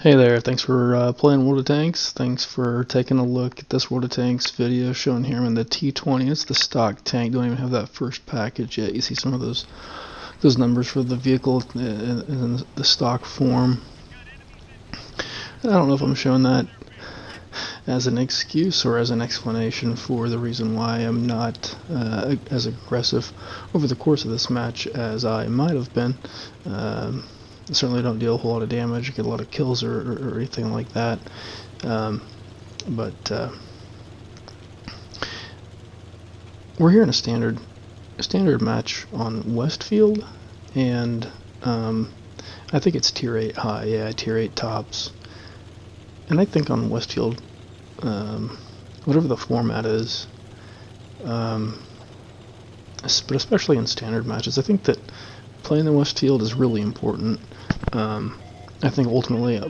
Hey there, thanks for playing World of Tanks. Thanks for taking a look at this World of Tanks video shown here in the T20. It's the stock tank. Don't even have that first package yet. You see some of those numbers for the vehicle in the stock form. And I don't know if I'm showing that as an excuse or as an explanation for the reason why I'm not as aggressive over the course of this match as I might have been. Certainly don't deal a whole lot of damage, get a lot of kills or anything like that. But we're here in a standard match on Westfield, and I think it's tier 8 high, yeah, tier 8 tops. And I think on Westfield, whatever the format is, but especially in standard matches, I think that playing the Westfield is really important. I think ultimately,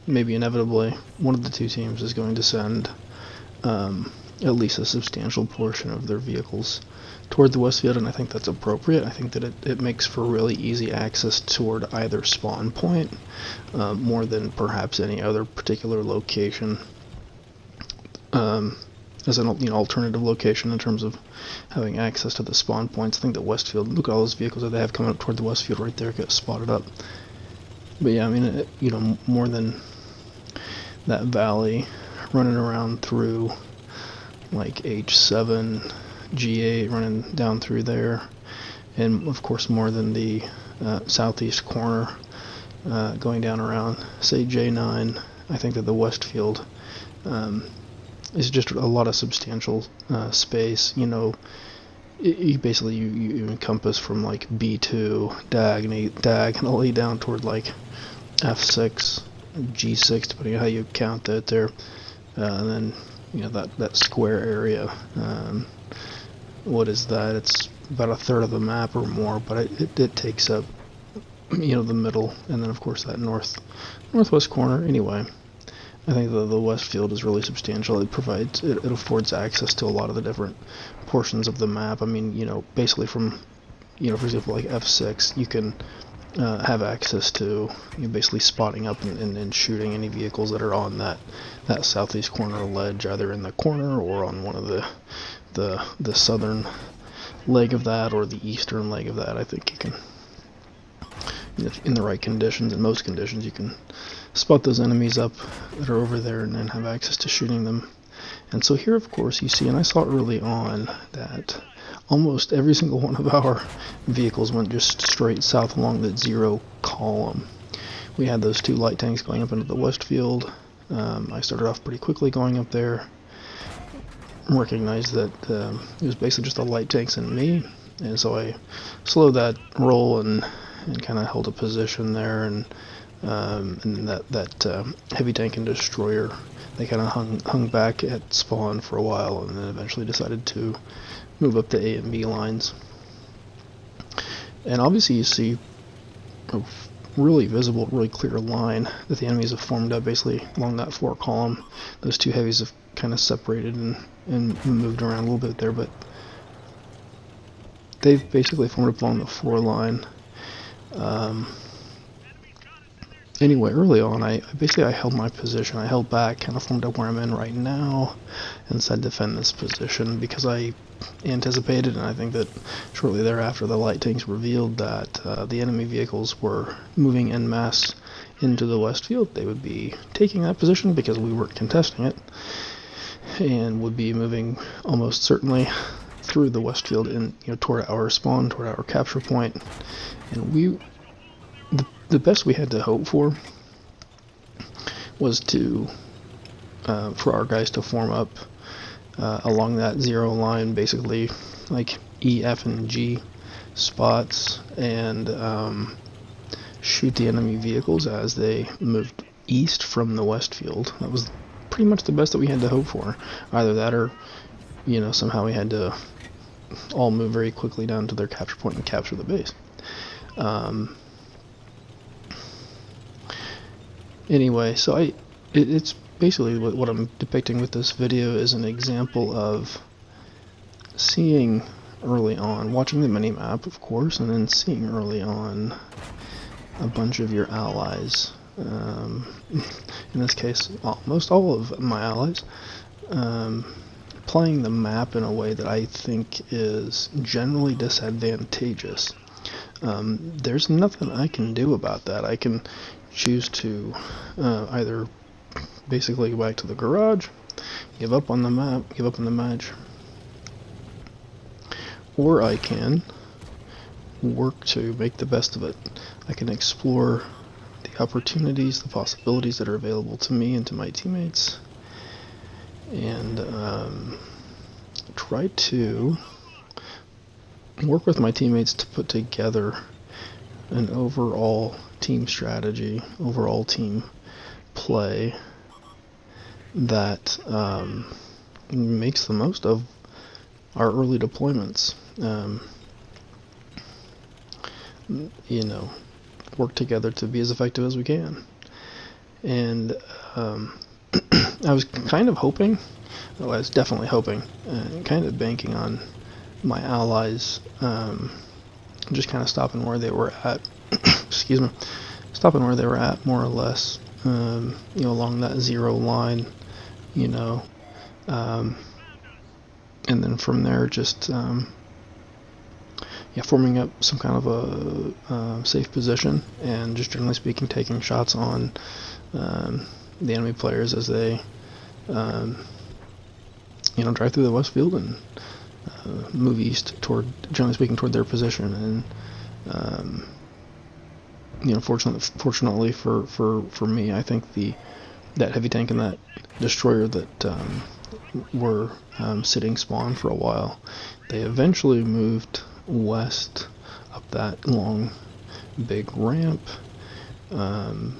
maybe inevitably, one of the two teams is going to send at least a substantial portion of their vehicles toward the Westfield, and I think that's appropriate. I think that it makes for really easy access toward either spawn point, more than perhaps any other particular location, as an alternative location in terms of having access to the spawn points. I think that Westfield, look at all those vehicles that they have coming up toward the Westfield right there, get spotted up. But yeah, I mean, more than that valley running around through like H7, G8, running down through there, and of course more than the southeast corner going down around, say, J9. I think that the Westfield is just a lot of substantial space. You basically you encompass from like B2 diagonally down toward like F6, G6, depending on how you count that there, and then that square area. What is that? It's about a third of the map or more, but it takes up the middle, and then of course that northwest corner. Anyway, I think the Westfield is really substantial. It affords access to a lot of the different portions of the map. I mean, basically from, for example, like F6, you can have access to basically spotting up and shooting any vehicles that are on that southeast corner ledge, either in the corner or on one of the southern leg of that or the eastern leg of that. I think you can, in the right conditions, in most conditions, you can spot those enemies up that are over there and then have access to shooting them. And so here, of course, you see, and I saw early on that almost every single one of our vehicles went just straight south along that 0 column. We had those 2 light tanks going up into the Westfield. I started off pretty quickly going up there, recognized that it was basically just the light tanks and me, and so I slowed that roll and kind of held a position there, and that heavy tank and destroyer, they kind of hung back at spawn for a while, and then eventually decided to move up the A and B lines. And obviously you see a really visible, really clear line that the enemies have formed up basically along that 4 column. Those 2 heavies have kind of separated and moved around a little bit there, but they've basically formed up along the 4 line. Anyway, early on, I held my position. I held back, kind of formed up where I'm in right now, and said defend this position because I anticipated, and I think that shortly thereafter the light tanks revealed that the enemy vehicles were moving en masse into the Westfield. They would be taking that position because we weren't contesting it, and would be moving almost certainly through the Westfield and toward our spawn, toward our capture point. And the best we had to hope for was for our guys to form up along that 0 line, basically like E, F, and G spots, and shoot the enemy vehicles as they moved east from the Westfield. That was pretty much the best that we had to hope for. Either that or, somehow we had to all move very quickly down to their capture point and capture the base. Anyway, so it's basically what I'm depicting with this video is an example of seeing early on, watching the minimap, of course, and then seeing early on a bunch of your allies in this case, almost all of my allies, playing the map in a way that I think is generally disadvantageous. There's nothing I can do about that. I can choose to either basically go back to the garage, give up on the map, give up on the match, or I can work to make the best of it. I can explore the opportunities, the possibilities that are available to me and to my teammates, and try to work with my teammates to put together an overall team strategy, overall team play that makes the most of our early deployments. Work together to be as effective as we can. And I was kind of hoping, well, I was definitely hoping, kind of banking on my allies just kind of stopping where they were at, excuse me, stopping where they were at, more or less, along that zero line, and then from there just forming up some kind of a safe position, and just generally speaking taking shots on the enemy players as they drive through the West Field and move east toward, generally speaking, toward their position. And fortunately for me, I think that heavy tank and that destroyer that were sitting spawn for a while, they eventually moved west up that long big ramp, and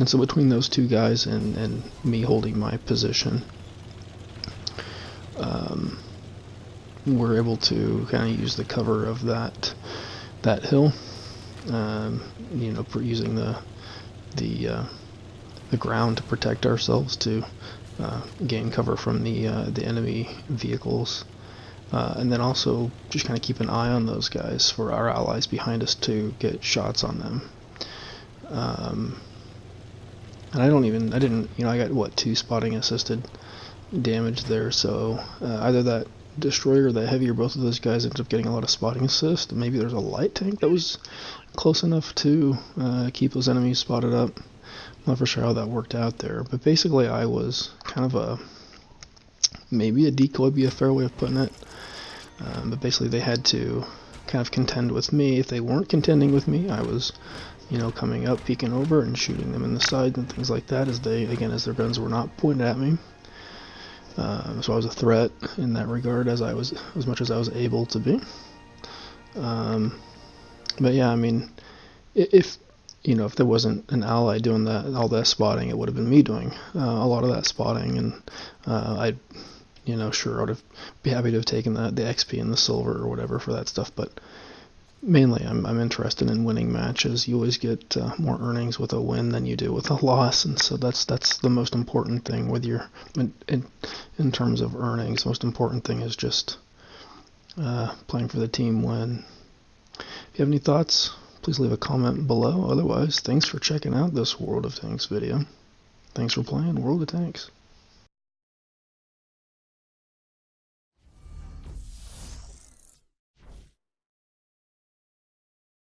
so between those two guys and me holding my position, we're able to kind of use the cover of that hill, using the ground to protect ourselves, to gain cover from the enemy vehicles, and then also just kind of keep an eye on those guys for our allies behind us to get shots on them. And I got 2 spotting assisted damage there, so either that destroyer or that heavy or both of those guys ended up getting a lot of spotting assist. Maybe there's a light tank that was close enough to keep those enemies spotted up. I'm not for sure how that worked out there, but basically I was kind of maybe a decoy would be a fair way of putting it, but basically they had to kind of contend with me. If they weren't contending with me, I was coming up, peeking over and shooting them in the side and things like that, as their guns were not pointed at me. So I was a threat in that regard, as much as I was able to be. But yeah, I mean, if there wasn't an ally doing all that spotting, it would have been me doing a lot of that spotting, and I would be happy to have taken the XP and the silver or whatever for that stuff. But mainly, I'm interested in winning matches. You always get more earnings with a win than you do with a loss, and so that's the most important thing with your in terms of earnings. The most important thing is just playing for the team win. If you have any thoughts, please leave a comment below. Otherwise, thanks for checking out this World of Tanks video. Thanks for playing World of Tanks.